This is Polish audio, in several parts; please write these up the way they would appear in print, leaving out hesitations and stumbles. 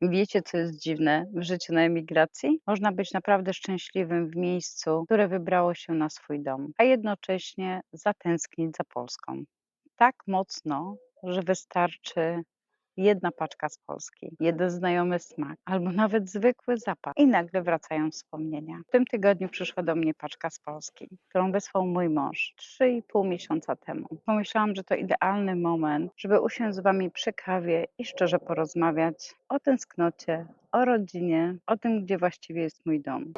Wiecie, co jest dziwne w życiu na emigracji? Można być naprawdę szczęśliwym w miejscu, które wybrało się na swój dom, a jednocześnie zatęsknić za Polską. Tak mocno, że wystarczy jedna paczka z Polski, jeden znajomy smak albo nawet zwykły zapach i nagle wracają wspomnienia. W tym tygodniu przyszła do mnie paczka z Polski, którą wysłał mój mąż 3,5 miesiąca temu. Pomyślałam, że to idealny moment, żeby usiąść z wami przy kawie i szczerze porozmawiać o tęsknocie, o rodzinie, o tym, gdzie właściwie jest mój dom.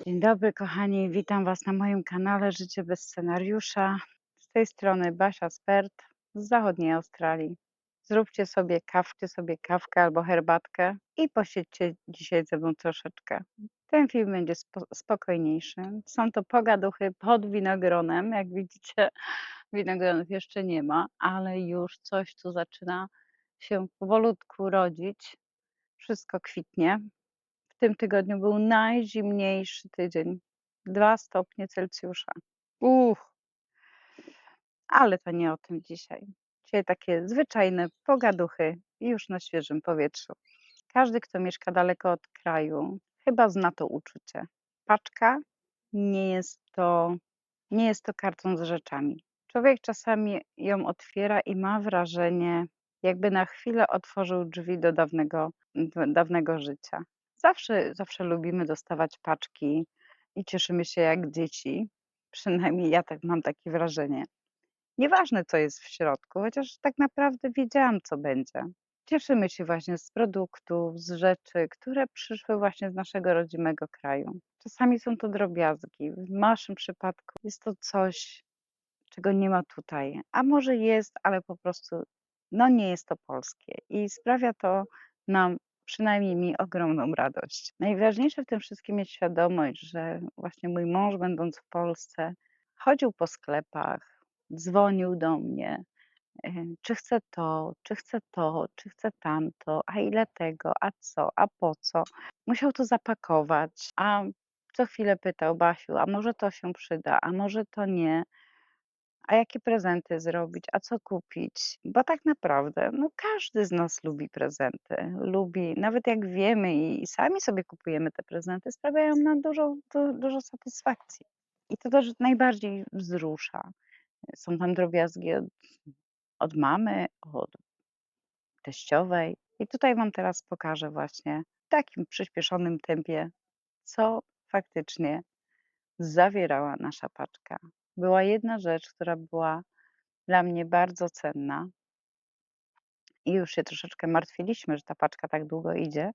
Dzień dobry, kochani, witam was na moim kanale Życie bez scenariusza. Z tej strony Basia Spert z zachodniej Australii. Zróbcie sobie kawkę albo herbatkę i posiedźcie dzisiaj ze mną troszeczkę. Ten film będzie spokojniejszy. Są to pogaduchy pod winogronem. Jak widzicie, winogronów jeszcze nie ma, ale już coś tu zaczyna się powolutku rodzić. Wszystko kwitnie. W tym tygodniu był najzimniejszy tydzień. 2 stopnie Celsjusza. Uff, ale to nie o tym dzisiaj. Dzisiaj takie zwyczajne pogaduchy i już na świeżym powietrzu. Każdy, kto mieszka daleko od kraju, chyba zna to uczucie. Paczka nie jest to karton z rzeczami. Człowiek czasami ją otwiera i ma wrażenie, jakby na chwilę otworzył drzwi do dawnego życia. Zawsze lubimy dostawać paczki i cieszymy się jak dzieci. Przynajmniej ja tak mam takie wrażenie. Nieważne, co jest w środku, chociaż tak naprawdę wiedziałam, co będzie. Cieszymy się właśnie z produktów, z rzeczy, które przyszły właśnie z naszego rodzimego kraju. Czasami są to drobiazgi. W naszym przypadku jest to coś, czego nie ma tutaj. A może jest, ale po prostu nie jest to polskie i sprawia to nam, przynajmniej mi, ogromną radość. Najważniejsze w tym wszystkim jest świadomość, że właśnie mój mąż, będąc w Polsce, chodził po sklepach, dzwonił do mnie, czy chcę to, czy chcę to, czy chcę tamto, a ile tego, a co, a po co. Musiał to zapakować, a co chwilę pytał: Basiu, a może to się przyda, a może to nie, a jakie prezenty zrobić, a co kupić? Bo tak naprawdę, każdy z nas lubi prezenty. Lubi, nawet jak wiemy i sami sobie kupujemy te prezenty, sprawiają nam dużo satysfakcji. I to też najbardziej wzrusza. Są tam drobiazgi od mamy, od teściowej. I tutaj wam teraz pokażę właśnie w takim przyspieszonym tempie, co faktycznie zawierała nasza paczka. Była jedna rzecz, która była dla mnie bardzo cenna i już się troszeczkę martwiliśmy, że ta paczka tak długo idzie,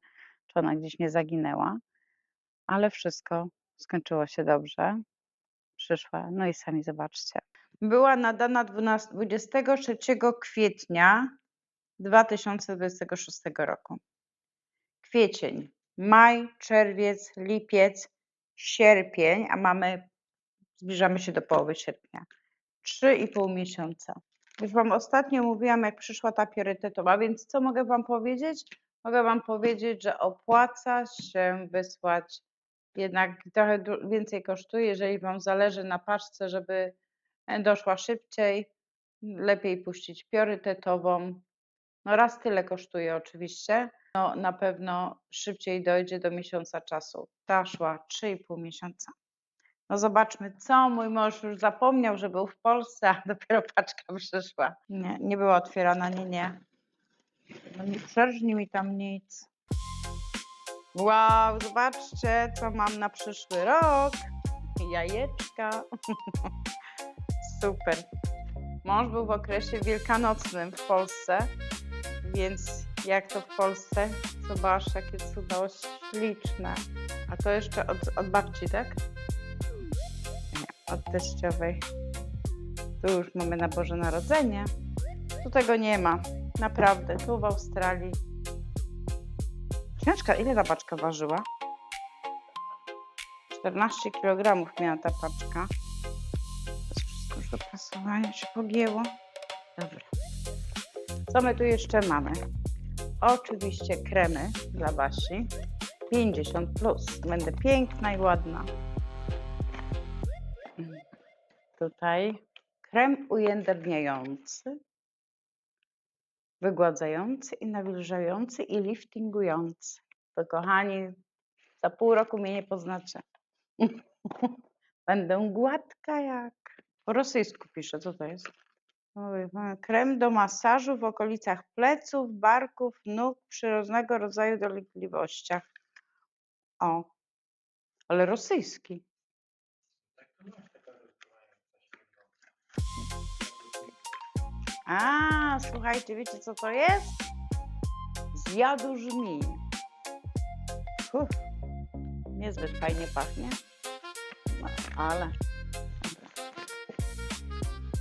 czy ona gdzieś nie zaginęła, ale wszystko skończyło się dobrze. Przyszła, no i sami zobaczcie. Była nadana 23 kwietnia 2026 roku. Kwiecień, maj, czerwiec, lipiec, sierpień, zbliżamy się do połowy sierpnia. 3,5 miesiąca. Już wam ostatnio mówiłam, jak przyszła ta priorytetowa, więc co mogę wam powiedzieć? Mogę wam powiedzieć, że opłaca się wysłać, jednak trochę więcej kosztuje, jeżeli wam zależy na paczce, żeby doszła szybciej, lepiej puścić priorytetową. No raz tyle kosztuje oczywiście, na pewno szybciej dojdzie do miesiąca czasu. Ta szła 3,5 miesiąca. No zobaczmy, co mój mąż już zapomniał, że był w Polsce, a dopiero paczka przyszła. Nie była otwierana, nie. No nie przerżnij mi tam nic. Wow, zobaczcie, co mam na przyszły rok. Jajeczka. Super. Mąż był w okresie wielkanocnym w Polsce, więc jak to w Polsce? Zobacz, jakie cuda, śliczne. A to jeszcze od babci, tak? Nie, od teściowej. Tu już mamy na Boże Narodzenie. Tu tego nie ma. Naprawdę, tu w Australii. Ciężka, ile ta paczka ważyła? 14 kg miała ta paczka. To jest wszystko już do prasowania, się pogięło. Dobra. Co my tu jeszcze mamy? Oczywiście kremy dla Basi. 50 plus. Będę piękna i ładna. Tutaj Krem ujędrniający, wygładzający i nawilżający i liftingujący. To kochani, za pół roku mnie nie poznacie. Będę gładka jak... Po rosyjsku pisze, co to jest? Oj, krem do masażu w okolicach pleców, barków, nóg przy różnego rodzaju dolegliwościach. O, ale rosyjski. A, słuchajcie, wiecie co to jest? Z jadu żmii. Niezbyt fajnie pachnie. No, ale...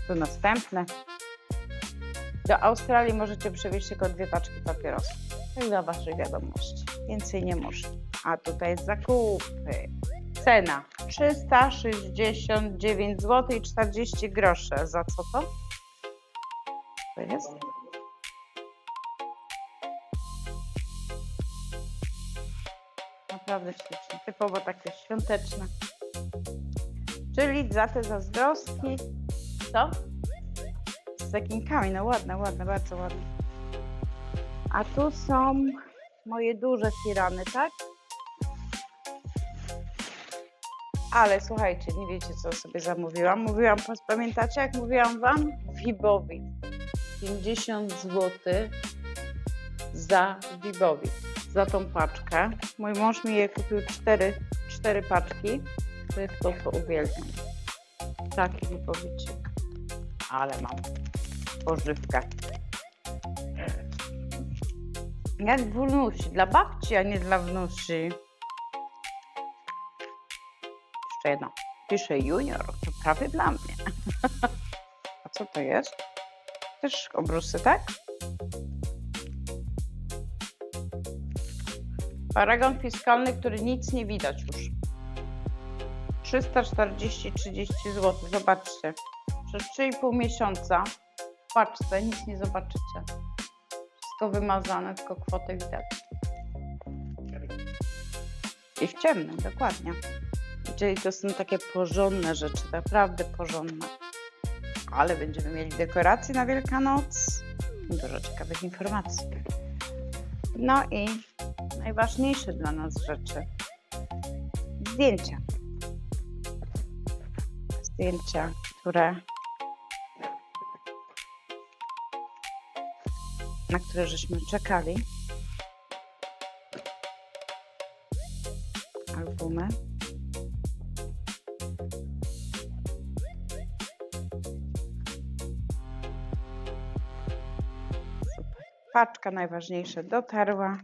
To następne. Do Australii możecie przywieźć tylko 2 paczki papierosów. To jest dla waszej wiadomości. Więcej nie można. A tutaj jest zakupy. Cena 369 zł i 40 groszy. Za co to? To jest? Naprawdę śliczne. Typowo takie świąteczne. Czyli za te zazdrostki. Co? Z cekinkami. No ładne, ładne, bardzo ładne. A tu są moje duże firany, tak? Ale słuchajcie, nie wiecie co sobie zamówiłam. Mówiłam, pamiętacie jak mówiłam wam? Wibowi. 50 zł za Wibowi. Za tą paczkę. Mój mąż mi je kupił 4 paczki. To jest to, co uwielbiam. Taki Wibowicik. Ale mam pożywkę. Jak wnusi. Dla babci, a nie dla wnusi. Jeszcze jedno. Pisze junior. To prawie dla mnie. A co to jest? Też obrusy, tak? Paragon fiskalny, który nic nie widać już. 340-30 zł. Zobaczcie. Przez 3,5 miesiąca w paczce nic nie zobaczycie. Wszystko wymazane, tylko kwotę widać. I w ciemnym, dokładnie. Czyli to są takie porządne rzeczy, naprawdę porządne. Ale będziemy mieli dekoracje na Wielkanoc. Dużo ciekawych informacji. No i najważniejsze dla nas rzeczy. Zdjęcia. Zdjęcia, na które żeśmy czekali. Albumy. Paczka najważniejsza dotarła.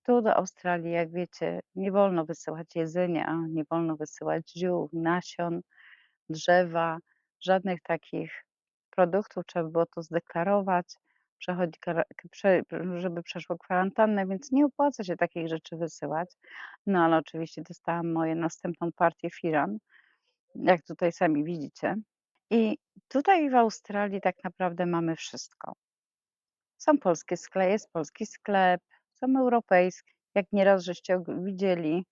Tu do Australii, jak wiecie, nie wolno wysyłać jedzenia, nie wolno wysyłać ziół, nasion, drzewa, żadnych takich produktów. Trzeba było to zdeklarować, żeby przeszło kwarantannę, więc nie opłaca się takich rzeczy wysyłać. No ale oczywiście dostałam moją następną partię firan, jak tutaj sami widzicie. I tutaj w Australii tak naprawdę mamy wszystko. Są polskie sklepy, jest polski sklep, są europejskie. Jak nieraz żeście widzieli,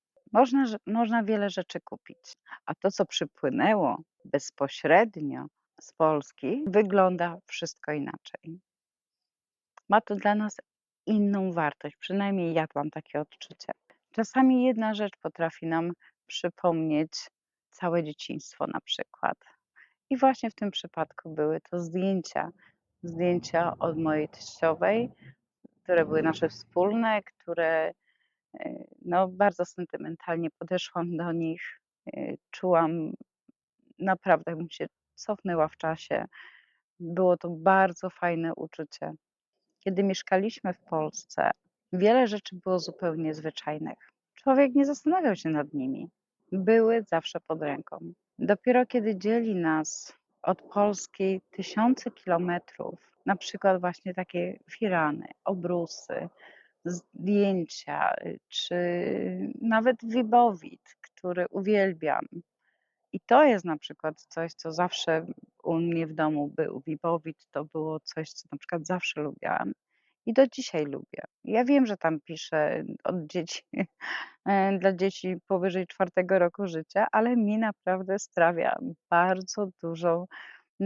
można wiele rzeczy kupić. A to, co przypłynęło bezpośrednio z Polski, wygląda wszystko inaczej. Ma to dla nas inną wartość, przynajmniej ja mam takie odczucie. Czasami jedna rzecz potrafi nam przypomnieć całe dzieciństwo na przykład. I właśnie w tym przypadku były to zdjęcia od mojej teściowej, które były nasze wspólne, które no, bardzo sentymentalnie podeszłam do nich. Czułam, naprawdę bym się cofnęła w czasie. Było to bardzo fajne uczucie. Kiedy mieszkaliśmy w Polsce, wiele rzeczy było zupełnie zwyczajnych. Człowiek nie zastanawiał się nad nimi. Były zawsze pod ręką. Dopiero kiedy dzieli nas od Polski tysiące kilometrów, na przykład właśnie takie firany, obrusy, zdjęcia, czy nawet Wibowit, który uwielbiam. I to jest na przykład coś, co zawsze u mnie w domu był. Wibowit to było coś, co na przykład zawsze lubiłam i do dzisiaj lubię. Ja wiem, że tam piszę od dzieci, dla dzieci powyżej 4 roku życia, ale mi naprawdę sprawia bardzo dużą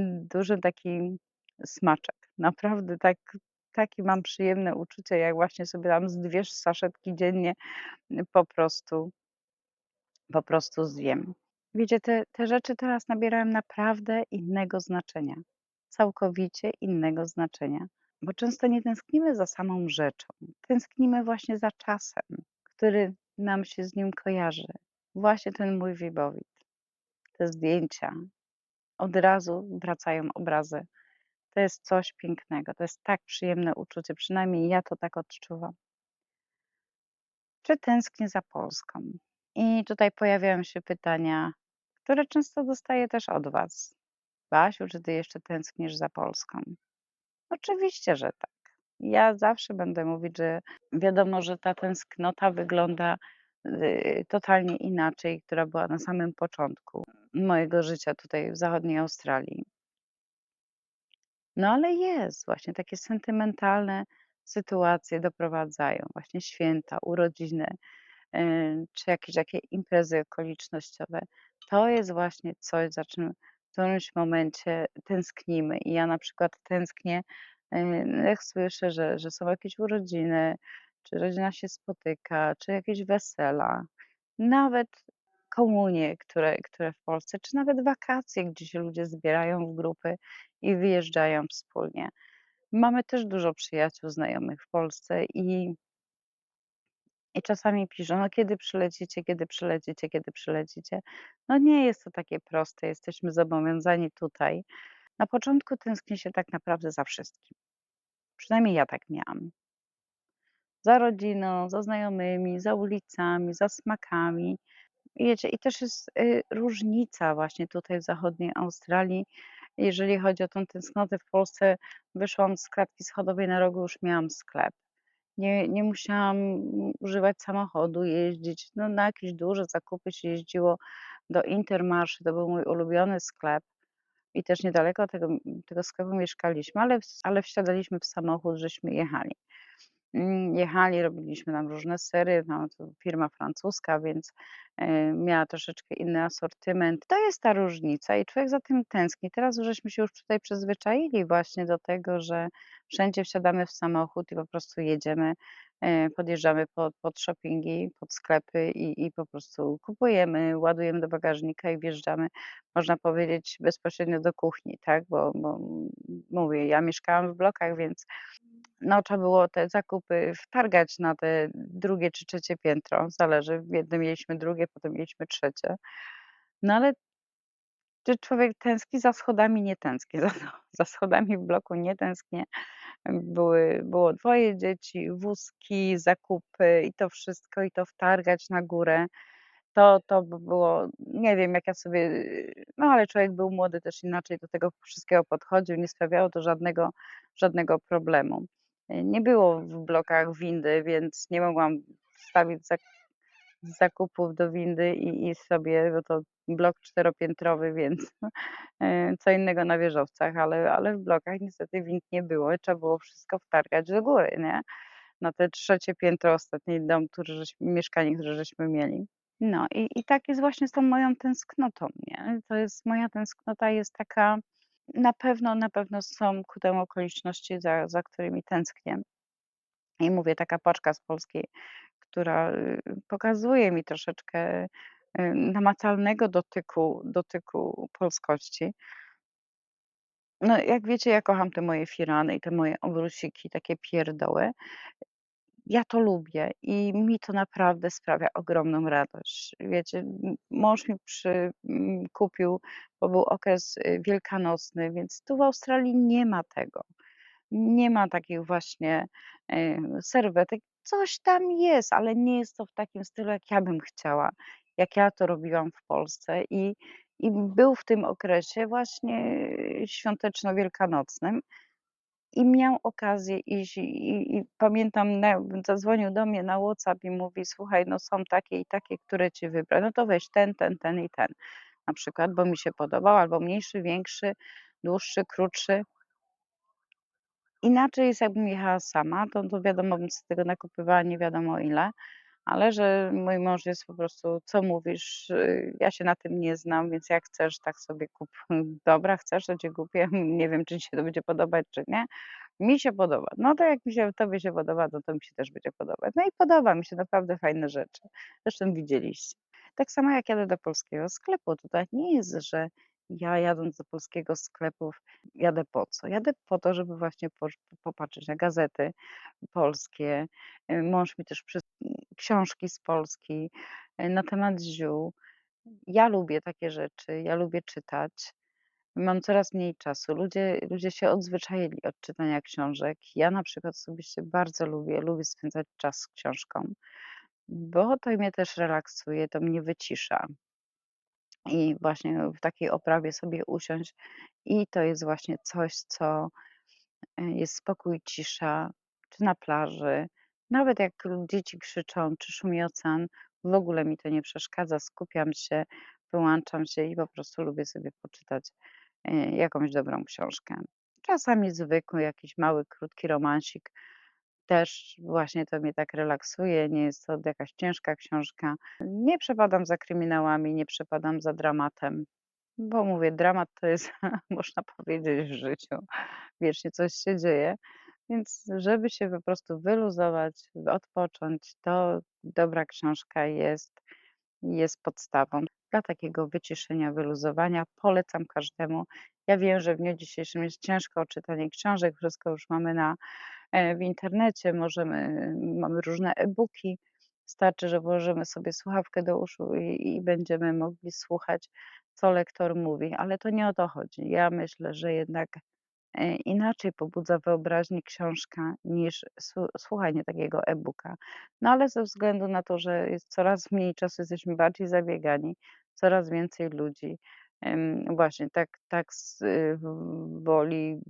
duży taki smaczek. Naprawdę takie mam przyjemne uczucie, jak właśnie sobie tam z 2 saszetki dziennie po prostu zjem. Wiecie, te rzeczy teraz nabierają naprawdę innego znaczenia, całkowicie innego znaczenia, bo często nie tęsknimy za samą rzeczą, tęsknimy właśnie za czasem, który nam się z nim kojarzy. Właśnie ten mój Wibowit, te zdjęcia, od razu wracają obrazy. To jest coś pięknego, to jest tak przyjemne uczucie, przynajmniej ja to tak odczuwam. Czy tęsknię za Polską? I tutaj pojawiają się pytania, które często dostaję też od Was. Basiu, czy ty jeszcze tęsknisz za Polską? Oczywiście, że tak. Ja zawsze będę mówić, że wiadomo, że ta tęsknota wygląda totalnie inaczej, która była na samym początku mojego życia tutaj w zachodniej Australii. No ale jest, właśnie takie sentymentalne sytuacje doprowadzają, właśnie święta, urodziny, czy jakieś takie imprezy okolicznościowe. To jest właśnie coś, za czym w którymś momencie tęsknimy. I ja na przykład tęsknię, jak słyszę, że są jakieś urodziny, czy rodzina się spotyka, czy jakieś wesela, nawet komunie, które w Polsce, czy nawet wakacje, gdzie się ludzie zbierają w grupy i wyjeżdżają wspólnie. Mamy też dużo przyjaciół, znajomych w Polsce i czasami piszą: „No kiedy przylecicie, kiedy przylecicie, kiedy przylecicie?” No nie jest to takie proste, jesteśmy zobowiązani tutaj. Na początku tęskni się tak naprawdę za wszystkim. Przynajmniej ja tak miałam. Za rodziną, za znajomymi, za ulicami, za smakami. Wiecie, i też jest, różnica właśnie tutaj w zachodniej Australii, jeżeli chodzi o tą tęsknotę. W Polsce wyszłam z klatki schodowej, na rogu już miałam sklep. Nie musiałam używać samochodu, jeździć. No, na jakieś duże zakupy się jeździło do Intermarché, to był mój ulubiony sklep i też niedaleko tego sklepu mieszkaliśmy, ale wsiadaliśmy w samochód, żeśmy jechali. Jechali, robiliśmy tam różne sery, no to firma francuska, więc, miała troszeczkę inny asortyment. To jest ta różnica i człowiek za tym tęskni. Teraz żeśmy się już tutaj przyzwyczaili właśnie do tego, że wszędzie wsiadamy w samochód i po prostu jedziemy, podjeżdżamy pod shoppingi, pod sklepy i po prostu kupujemy, ładujemy do bagażnika i wjeżdżamy, można powiedzieć, bezpośrednio do kuchni, tak, bo mówię, ja mieszkałam w blokach, więc no, trzeba było te zakupy wtargać na te drugie czy trzecie piętro, zależy. W jednym mieliśmy drugie, potem mieliśmy trzecie. No, ale czy człowiek tęskni za schodami? Nie tęsknię za schodami w bloku, nie tęsknię. Było 2 dzieci, wózki, zakupy i to wszystko, i to wtargać na górę. To by było, nie wiem, jak ja sobie, no, ale człowiek był młody, też inaczej do tego wszystkiego podchodził, nie sprawiało to żadnego problemu. Nie było w blokach windy, więc nie mogłam wstawić zakupów do windy i sobie, bo to blok czteropiętrowy, więc co innego na wieżowcach, ale w blokach niestety wind nie było i trzeba było wszystko wtargać do góry, nie? Na te trzecie piętro, ostatni dom, mieszkanie, które żeśmy mieli. No i tak jest właśnie z tą moją tęsknotą, nie? To jest moja tęsknota jest taka, na pewno są ku temu okoliczności, za którymi tęsknię. I mówię, taka paczka z Polski, która, pokazuje mi troszeczkę, namacalnego dotyku polskości. No, jak wiecie, ja kocham te moje firany i te moje obrusiki, takie pierdoły. Ja to lubię i mi to naprawdę sprawia ogromną radość. Wiecie, mąż mi kupił, bo był okres, wielkanocny, więc tu w Australii nie ma tego. Nie ma takich właśnie, serwetek. Coś tam jest, ale nie jest to w takim stylu, jak ja bym chciała, jak ja to robiłam w Polsce i był w tym okresie właśnie świąteczno-wielkanocnym i miał okazję iść i pamiętam, zadzwonił do mnie na WhatsApp i mówi: „Słuchaj, no są takie i takie, które ci wybrać. No to weź ten i ten na przykład, bo mi się podobał, albo mniejszy, większy, dłuższy, krótszy”. Inaczej jest, jakbym jechała sama, to wiadomo, bym z tego nakupywała nie wiadomo ile, ale że mój mąż jest po prostu: "Co mówisz? Ja się na tym nie znam, więc jak chcesz, tak sobie kup." Dobra, chcesz, to ci kupię. Nie wiem, czy ci się to będzie podobać, czy nie. Mi się podoba. No to jak tobie się podoba, to mi się też będzie podobać. No i podoba mi się, naprawdę fajne rzeczy. Zresztą widzieliście. Tak samo jak jadę do polskiego sklepu, to tak nie jest, że ja jadąc do polskiego sklepu jadę po co? Jadę po to, żeby właśnie popatrzeć na gazety polskie. Mąż mi też książki z Polski, na temat ziół. Ja lubię takie rzeczy, ja lubię czytać. Mam coraz mniej czasu. Ludzie się odzwyczaili od czytania książek. Ja na przykład osobiście bardzo lubię spędzać czas z książką, bo to mnie też relaksuje, to mnie wycisza. I właśnie w takiej oprawie sobie usiąść i to jest właśnie coś, co jest spokój, cisza, czy na plaży. Nawet jak dzieci krzyczą, czy szumi ocean, w ogóle mi to nie przeszkadza. Skupiam się, wyłączam się i po prostu lubię sobie poczytać jakąś dobrą książkę. Czasami zwykły, jakiś mały, krótki romansik. Też właśnie to mnie tak relaksuje, nie jest to jakaś ciężka książka. Nie przepadam za kryminałami, nie przepadam za dramatem, bo mówię, dramat to jest, można powiedzieć, w życiu. Wiecznie coś się dzieje. Więc żeby się po prostu wyluzować, odpocząć, to dobra książka jest podstawą. Dla takiego wyciszenia, wyluzowania polecam każdemu. Ja wiem, że w dniu dzisiejszym jest ciężko o czytanie książek, wszystko już mamy w internecie, mamy różne e-booki. Wystarczy, że włożymy sobie słuchawkę do uszu i będziemy mogli słuchać, co lektor mówi, ale to nie o to chodzi. Ja myślę, że jednak inaczej pobudza wyobraźnię książka niż słuchanie takiego e-booka. No ale ze względu na to, że jest coraz mniej czasu, jesteśmy bardziej zabiegani, coraz więcej ludzi, właśnie woli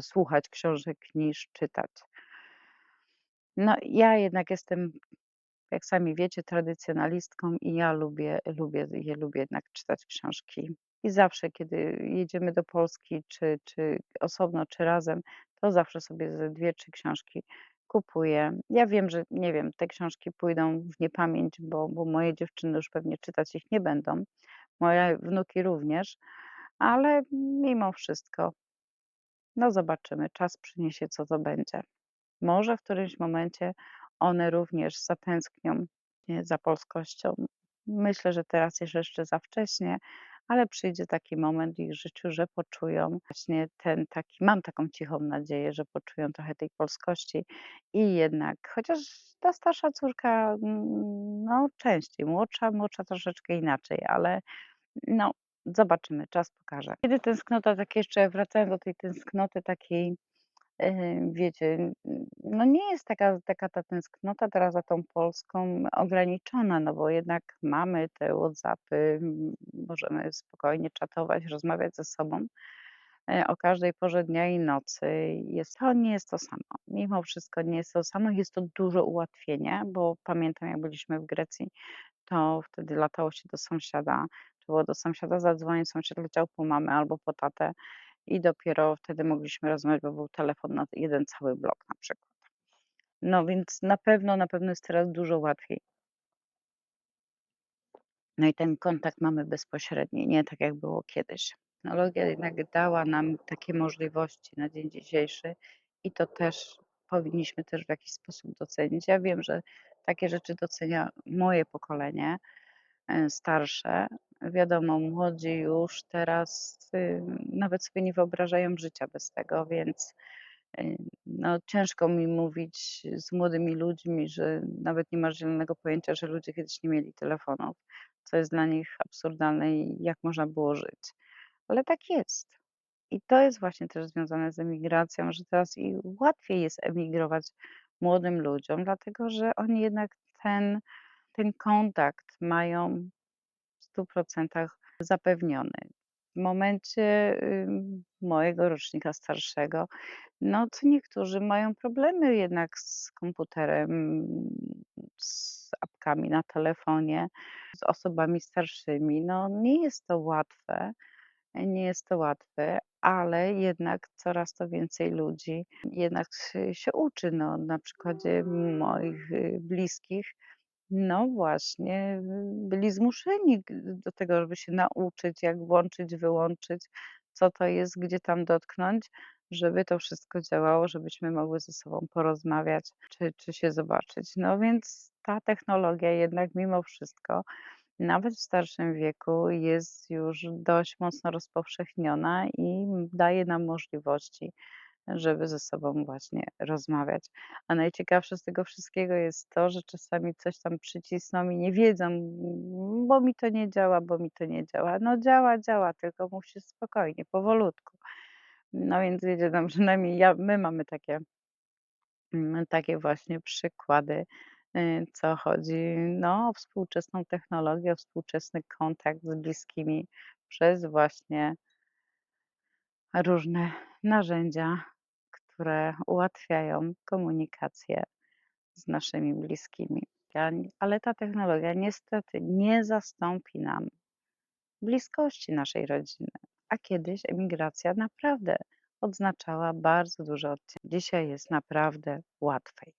słuchać książek niż czytać. No, ja jednak jestem, jak sami wiecie, tradycjonalistką i ja lubię jednak czytać książki. I zawsze, kiedy jedziemy do Polski, czy osobno, czy razem, to zawsze sobie ze 2, 3 książki kupuję. Ja wiem, że nie wiem, te książki pójdą w niepamięć, bo moje dziewczyny już pewnie czytać ich nie będą, moje wnuki również, ale mimo wszystko, no zobaczymy, czas przyniesie, co to będzie. Może w którymś momencie one również zatęsknią, za polskością. Myślę, że teraz jest jeszcze za wcześnie, ale przyjdzie taki moment w ich życiu, że poczują właśnie mam taką cichą nadzieję, że poczują trochę tej polskości i jednak, chociaż ta starsza córka, no częściej, młodsza troszeczkę inaczej, ale no zobaczymy, czas pokaże. Kiedy tęsknota, tak jeszcze wracając do tej tęsknoty takiej, wiecie, no nie jest taka ta tęsknota teraz za tą Polską ograniczona, no bo jednak mamy te WhatsAppy, możemy spokojnie czatować, rozmawiać ze sobą, o każdej porze dnia i nocy. Nie jest to samo. Mimo wszystko nie jest to samo. Jest to duże ułatwienie, bo pamiętam, jak byliśmy w Grecji, to wtedy latało się do sąsiada, trzeba było do sąsiada zadzwonić, sąsiad leciał po mamę albo po tatę i dopiero wtedy mogliśmy rozmawiać, bo był telefon na jeden cały blok na przykład. No więc na pewno jest teraz dużo łatwiej. No i ten kontakt mamy bezpośredni, nie tak jak było kiedyś. Technologia jednak dała nam takie możliwości na dzień dzisiejszy i to też powinniśmy też w jakiś sposób docenić. Ja wiem, że takie rzeczy docenia moje pokolenie, starsze. Wiadomo, młodzi już teraz, nawet sobie nie wyobrażają życia bez tego, więc no, ciężko mi mówić z młodymi ludźmi, że nawet nie masz zielonego pojęcia, że ludzie kiedyś nie mieli telefonów, co jest dla nich absurdalne i jak można było żyć. Ale tak jest. I to jest właśnie też związane z emigracją, że teraz i łatwiej jest emigrować młodym ludziom, dlatego że oni jednak ten kontakt mają w 100% zapewniony. W momencie mojego rocznika starszego, no to niektórzy mają problemy jednak z komputerem, z apkami na telefonie, z osobami starszymi. No nie jest to łatwe, nie jest to łatwe, ale jednak coraz to więcej ludzi jednak się uczy. No, na przykładzie moich bliskich, no właśnie, byli zmuszeni do tego, żeby się nauczyć, jak włączyć, wyłączyć, co to jest, gdzie tam dotknąć, żeby to wszystko działało, żebyśmy mogły ze sobą porozmawiać czy się zobaczyć. No więc ta technologia jednak mimo wszystko, nawet w starszym wieku, jest już dość mocno rozpowszechniona i daje nam możliwości, żeby ze sobą właśnie rozmawiać. A najciekawsze z tego wszystkiego jest to, że czasami coś tam przycisną i nie wiedzą, bo mi to nie działa, bo mi to nie działa. No działa, działa, tylko musisz spokojnie, powolutku. No więc wiecie, no przynajmniej my mamy takie właśnie przykłady, co chodzi, no, o współczesną technologię, o współczesny kontakt z bliskimi przez właśnie różne narzędzia, które ułatwiają komunikację z naszymi bliskimi. Ale ta technologia niestety nie zastąpi nam bliskości naszej rodziny, a kiedyś emigracja naprawdę odznaczała bardzo dużo odcieni. Dzisiaj jest naprawdę łatwiej,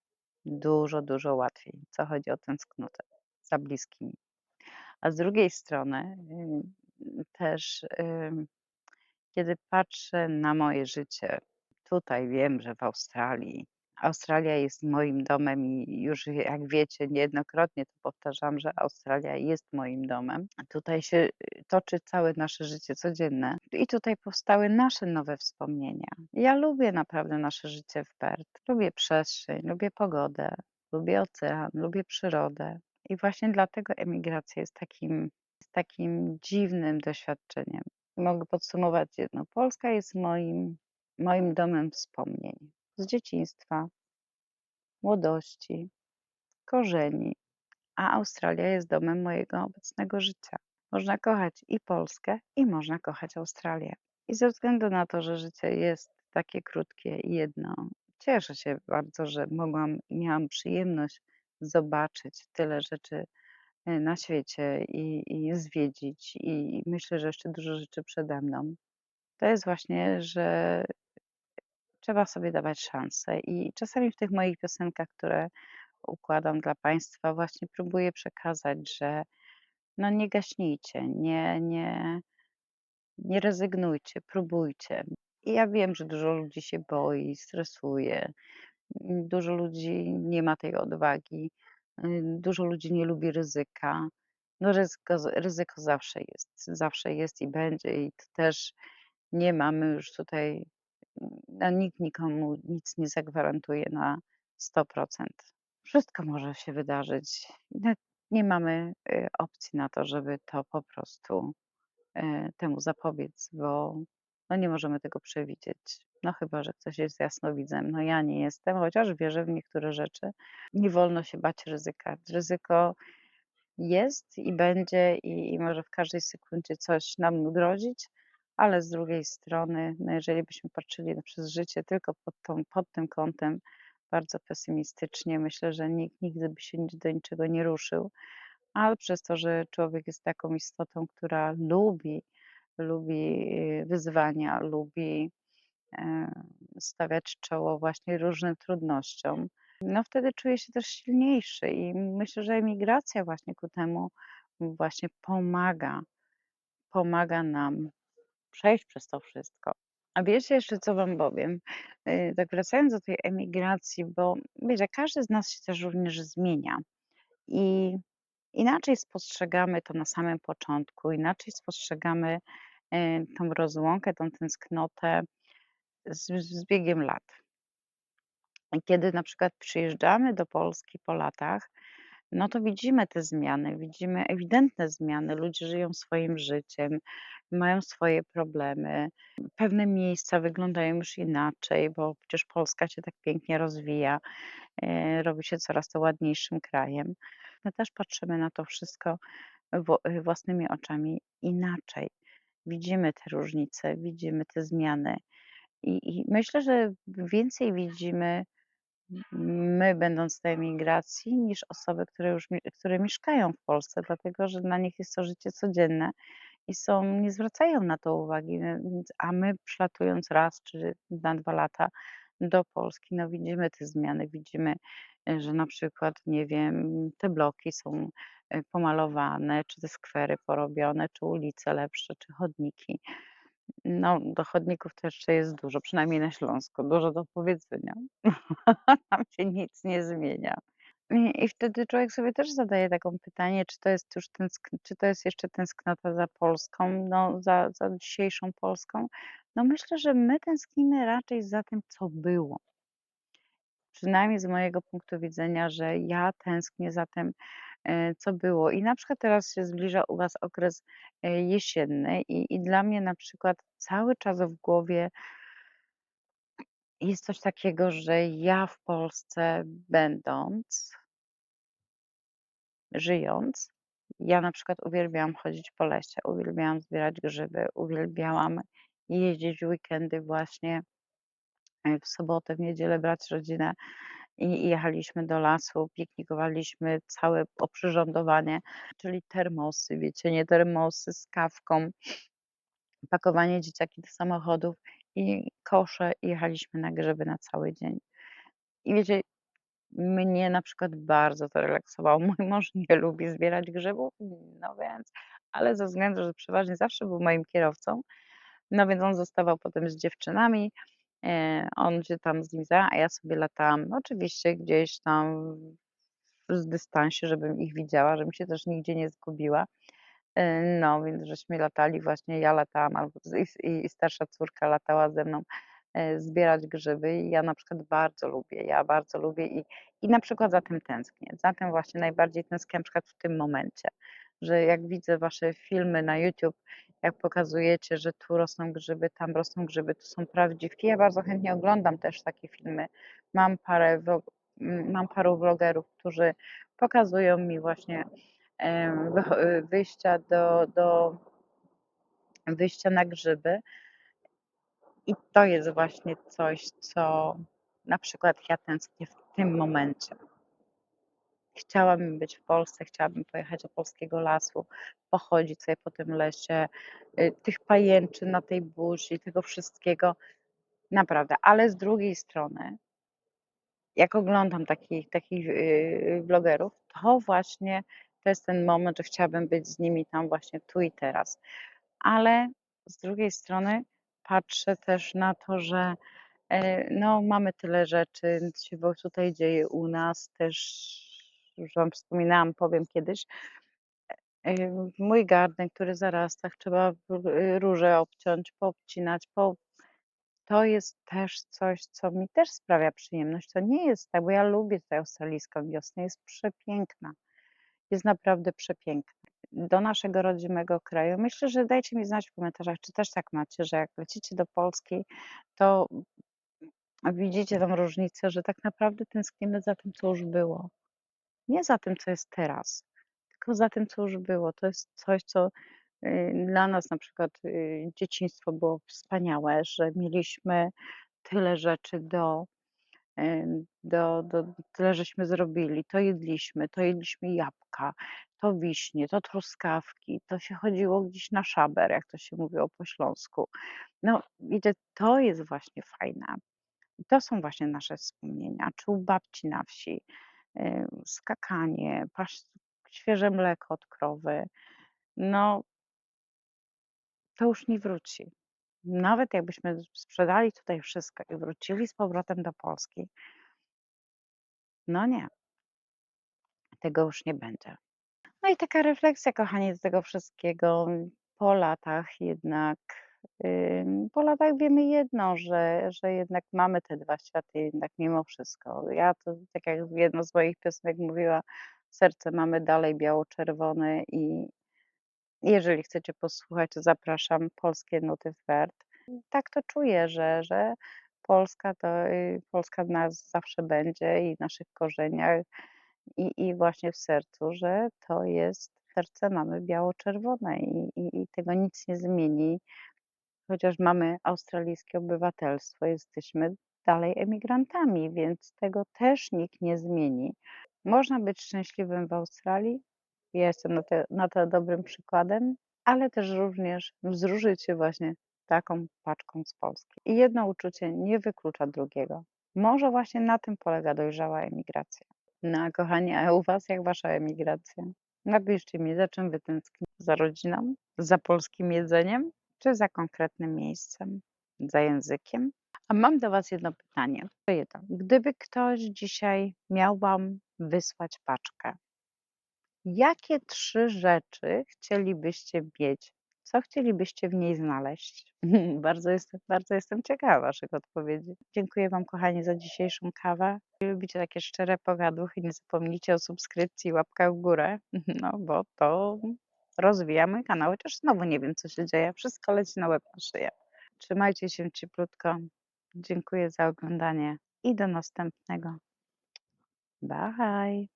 dużo, dużo łatwiej, co chodzi o tęsknotę za bliskimi. A z drugiej strony też kiedy patrzę na moje życie, tutaj wiem, że w Australii. Australia jest moim domem i już jak wiecie, niejednokrotnie to powtarzam, że Australia jest moim domem. Tutaj się toczy całe nasze życie codzienne i tutaj powstały nasze nowe wspomnienia. Ja lubię naprawdę nasze życie w Perth. Lubię przestrzeń, lubię pogodę, lubię ocean, lubię przyrodę. I właśnie dlatego emigracja jest takim dziwnym doświadczeniem. Mogę podsumować jedno. Polska jest moim domem wspomnień z dzieciństwa, młodości, korzeni, a Australia jest domem mojego obecnego życia. Można kochać i Polskę, i można kochać Australię. I ze względu na to, że życie jest takie krótkie i jedno, cieszę się bardzo, że miałam przyjemność zobaczyć tyle rzeczy na świecie i zwiedzić, i myślę, że jeszcze dużo rzeczy przede mną. To jest właśnie, że trzeba sobie dawać szansę i czasami w tych moich piosenkach, które układam dla państwa, właśnie próbuję przekazać, że no nie gaśnijcie, nie rezygnujcie, próbujcie. I ja wiem, że dużo ludzi się boi, stresuje, dużo ludzi nie ma tej odwagi, dużo ludzi nie lubi ryzyka. No ryzyko zawsze jest i będzie i to też nie mamy już tutaj, no nikt nikomu nic nie zagwarantuje na 100%. Wszystko może się wydarzyć. Nawet nie mamy opcji na to, żeby to po prostu temu zapobiec, bo no nie możemy tego przewidzieć. No chyba, że ktoś jest jasnowidzem. No ja nie jestem, chociaż wierzę w niektóre rzeczy. Nie wolno się bać ryzyka. Ryzyko jest i będzie i może w każdej sekundzie coś nam grozić, ale z drugiej strony, no jeżeli byśmy patrzyli przez życie tylko pod tym kątem bardzo pesymistycznie, myślę, że nikt nigdy by się do niczego nie ruszył, ale przez to, że człowiek jest taką istotą, która lubi wyzwania, lubi e, stawiać czoło właśnie różnym trudnościom, no wtedy czuje się też silniejszy i myślę, że emigracja właśnie ku temu właśnie pomaga nam przejść przez to wszystko. A wiecie jeszcze, co wam powiem? Tak wracając do tej emigracji, bo wiecie, każdy z nas się też również zmienia i inaczej spostrzegamy to na samym początku, inaczej spostrzegamy tą rozłąkę, tą tęsknotę z biegiem lat. Kiedy na przykład przyjeżdżamy do Polski po latach, no to widzimy te zmiany, widzimy ewidentne zmiany. Ludzie żyją swoim życiem, mają swoje problemy. Pewne miejsca wyglądają już inaczej, bo przecież Polska się tak pięknie rozwija, robi się coraz to ładniejszym krajem. My też patrzymy na to wszystko własnymi oczami inaczej. Widzimy te różnice, widzimy te zmiany i myślę, że więcej widzimy my, będąc na emigracji, niż osoby, które mieszkają w Polsce, dlatego że dla nich jest to życie codzienne nie zwracają na to uwagi, więc a my przylatując raz czy na 2 lata do Polski, no widzimy te zmiany, widzimy, że na przykład, nie wiem, te bloki są, pomalowane, czy te skwery porobione, czy ulice lepsze, czy chodniki. No, do chodników to jeszcze jest dużo, przynajmniej na Śląsku, dużo do powiedzenia. Tam się nic nie zmienia. I wtedy człowiek sobie też zadaje taką pytanie, czy to jest jeszcze tęsknota za Polską, no, za dzisiejszą Polską? No, myślę, że my tęsknimy raczej za tym, co było. Przynajmniej z mojego punktu widzenia, że ja tęsknię za tym, co było. I na przykład teraz się zbliża u was okres, jesienny i dla mnie na przykład cały czas w głowie jest coś takiego, że ja w Polsce będąc, żyjąc, ja na przykład uwielbiałam chodzić po lesie, uwielbiałam zbierać grzyby, uwielbiałam jeździć w weekendy właśnie, w sobotę, w niedzielę brać rodzinę i jechaliśmy do lasu, piknikowaliśmy, całe oprzyrządowanie, czyli termosy, wiecie, nie termosy z kawką, pakowanie dzieciaki do samochodów i kosze i jechaliśmy na grzyby na cały dzień. I wiecie, mnie na przykład bardzo to relaksowało. Mój mąż nie lubi zbierać grzybów, no więc ale ze względu, że przeważnie zawsze był moim kierowcą, no więc on zostawał potem z dziewczynami, on się tam z nimi a ja sobie latałam oczywiście gdzieś tam z dystansie, żebym ich widziała, żebym się też nigdzie nie zgubiła. No, więc żeśmy latali właśnie, ja latałam albo i starsza córka latała ze mną, zbierać grzyby i ja na przykład bardzo lubię i na przykład za tym tęsknię. Za tym właśnie najbardziej tęsknię na przykład w tym momencie, że jak widzę wasze filmy na YouTube, jak pokazujecie, że tu rosną grzyby, tam rosną grzyby, tu są prawdziwki. Ja bardzo chętnie oglądam też takie filmy. Mam mam paru vlogerów, którzy pokazują mi właśnie wyjścia wyjścia na grzyby i to jest właśnie coś, co na przykład ja tęsknię w tym momencie. Chciałabym być w Polsce, chciałabym pojechać do polskiego lasu, pochodzić sobie po tym lesie, tych pajęczyn na tej buzi, tego wszystkiego, naprawdę. Ale z drugiej strony, jak oglądam takich vlogerów, to właśnie to jest ten moment, że chciałabym być z nimi tam właśnie tu i teraz. Ale z drugiej strony patrzę też na to, że, no, mamy tyle rzeczy, się tutaj dzieje u nas też, już wam wspominałam, powiem kiedyś, mój garnek, który zarasta, trzeba róże obciąć, poobcinać, to jest też coś, co mi też sprawia przyjemność. To nie jest tak, bo ja lubię tutaj australijską wiosnę, jest przepiękna, jest naprawdę przepiękna. Do naszego rodzimego kraju. Myślę, że dajcie mi znać w komentarzach, czy też tak macie, że jak lecicie do Polski, to widzicie tą różnicę, że tak naprawdę tęsknimy za tym, co już było. Nie za tym, co jest teraz, tylko za tym, co już było. To jest coś, co dla nas na przykład dzieciństwo było wspaniałe, że mieliśmy tyle rzeczy tyle żeśmy zrobili, to jedliśmy jabłka, to wiśnie, to truskawki, to się chodziło gdzieś na szaber, jak to się mówiło po śląsku. No, widzę, to jest właśnie fajne. I to są właśnie nasze wspomnienia. Czy u babci na wsi, skakanie, świeże mleko od krowy. No, to już nie wróci. Nawet jakbyśmy sprzedali tutaj wszystko i wrócili z powrotem do Polski, no nie, tego już nie będzie. No i taka refleksja, kochani, z tego wszystkiego. Po latach jednak, po latach wiemy jedno, że jednak mamy te 2 światy jednak mimo wszystko. Ja to, tak jak jedno z moich piosenek mówiła, serce mamy dalej biało-czerwone i jeżeli chcecie posłuchać, to zapraszam, polskie nuty Fert. Tak to czuję, że Polska Polska w nas zawsze będzie i w naszych korzeniach. I właśnie w sercu, że to jest serce mamy biało-czerwone i tego nic nie zmieni. Chociaż mamy australijskie obywatelstwo, jesteśmy dalej emigrantami, więc tego też nikt nie zmieni. Można być szczęśliwym w Australii. Ja jestem na to dobrym przykładem. ale też również wzruszyć się właśnie taką paczką z Polski. I jedno uczucie nie wyklucza drugiego. Może właśnie na tym polega dojrzała emigracja. No a kochani, a u Was jak Wasza emigracja? Napiszcie mi, za czym Wy tęsknicie? Za rodziną? Za polskim jedzeniem? Czy za konkretnym miejscem? Za językiem? A mam do Was jedno pytanie. To jedno. Gdyby ktoś dzisiaj miał Wam wysłać paczkę, jakie 3 rzeczy chcielibyście mieć? Co chcielibyście w niej znaleźć? Bardzo jestem ciekawa Waszych odpowiedzi. Dziękuję Wam, kochani, za dzisiejszą kawę. Jeśli lubicie takie szczere pogaduchy, nie zapomnijcie o subskrypcji i łapkach w górę, no bo to rozwija mój kanał, chociaż znowu nie wiem, co się dzieje. Wszystko leci na łeb na szyję. Trzymajcie się cieplutko. Dziękuję za oglądanie i do następnego. Bye.